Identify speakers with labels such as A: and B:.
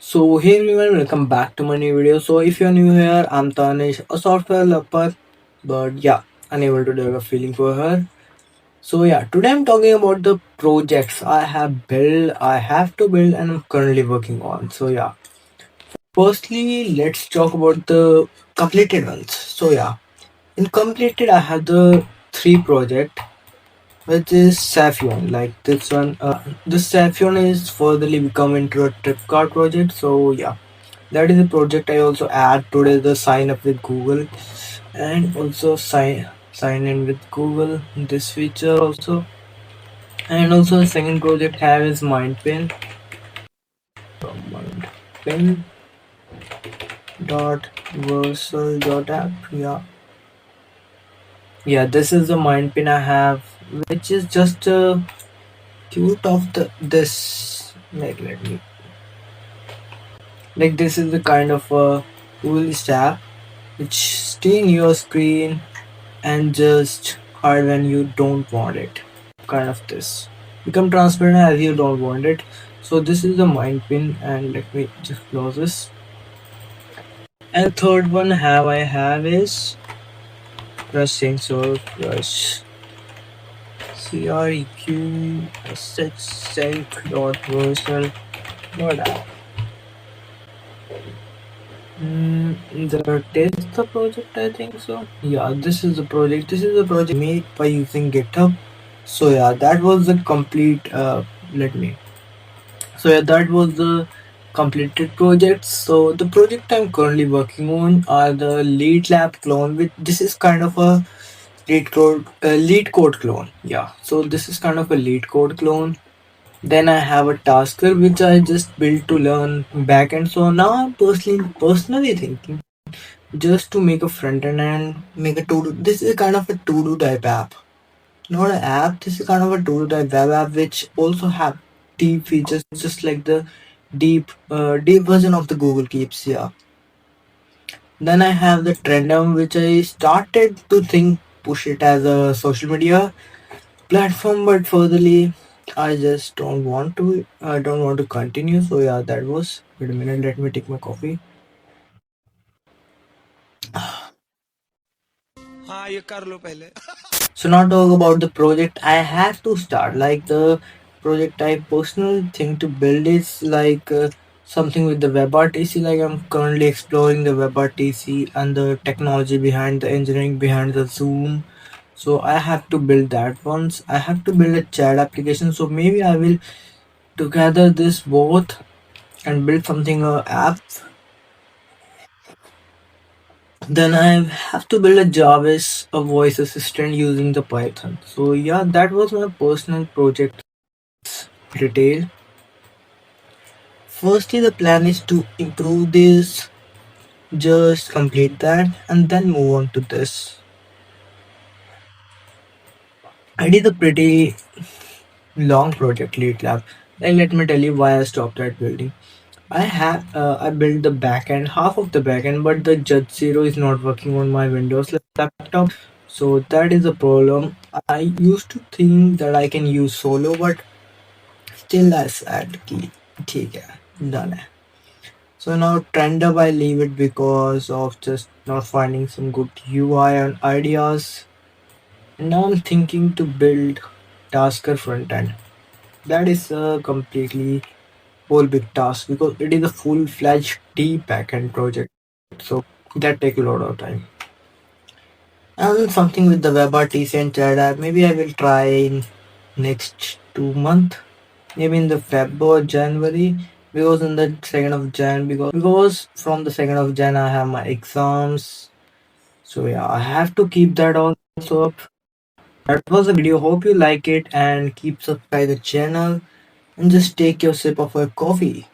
A: So hey everyone, welcome back to my new video. So if you're new here, I'm Tanish, a software developer, but yeah, unable to develop feeling for her. So yeah, today I'm talking about the projects I have built, I have to build, and I'm currently working on. So yeah, firstly, let's talk about the completed ones. So yeah, in completed, I have the three project, which is Saffron. Like this one, this Saffron is furtherly become into a trip card project. So yeah, that is a project I also add today, the sign up with Google, and also sign in with Google, this feature also. And also the second project have is mindpin, mindpin dot versal dot app. Yeah, this is the mindpin I have, which is just a cute of the this, like, let me, like, this is the kind of a cool app which stay in your screen and just hide when you don't want it, kind of this, become transparent as you don't want it. So this is the mind pin, and let me just close this. And third one I have is pressing. So press creq sync dot versal dot app. That is the project, I think so. Yeah, this is the project. This is the project made by using GitHub. So yeah, that was the complete. Let me. So yeah, that was the completed project. So the project I'm currently working on are the lead lab clone. Which this is kind of a lead code clone. Yeah. So this is kind of a lead code clone. Then I have a tasker which I just built to learn backend. So now I'm personally thinking just to make a front end and make a to do. This is kind of a to do type app, not an app. This is kind of a to do type web app which also have deep features, just like the deep version of the Google Keeps. Yeah. Then I have the Trendum, which I started to think push it as a social media platform, but furtherly I just don't want to. I don't want to continue. So yeah, that was. Wait a minute. Let me take my coffee. हाँ ये कर लो पहले. So now talk about the project I have to start. Like the project I personal thing to build is like something with the WebRTC. Like I'm currently exploring the WebRTC and the technology behind the engineering behind the Zoom. So I have to build that once. I have to build a chat application. So maybe I will together this both and build something app. Then I have to build a Jarvis, a voice assistant using the Python. So yeah, that was my personal project detail. Firstly, the plan is to improve this, just complete that, and then move on to this. I did a pretty long project lead lab. Like, let me tell you why I stopped at building. I built the backend, half of the backend, but the Judge Zero is not working on my Windows laptop. So that is a problem. I used to think that I can use Solo, but still I said कि ठीक है, done है. So now Trend Up I leave it because of just not finding some good UI and ideas. And now I'm thinking to build Tasker front end. That is a completely whole big task because it is a full-fledged deep backend project. So that take a lot of time. And something with the WebRTC and chat app. Maybe I will try in next 2 month. Maybe in the Feb or January. Because in the second of Jan, because from the second of Jan I have my exams. So yeah, I have to keep that also up. That was the video. Hope you like it and keep subscribe the channel and just take your sip of a coffee.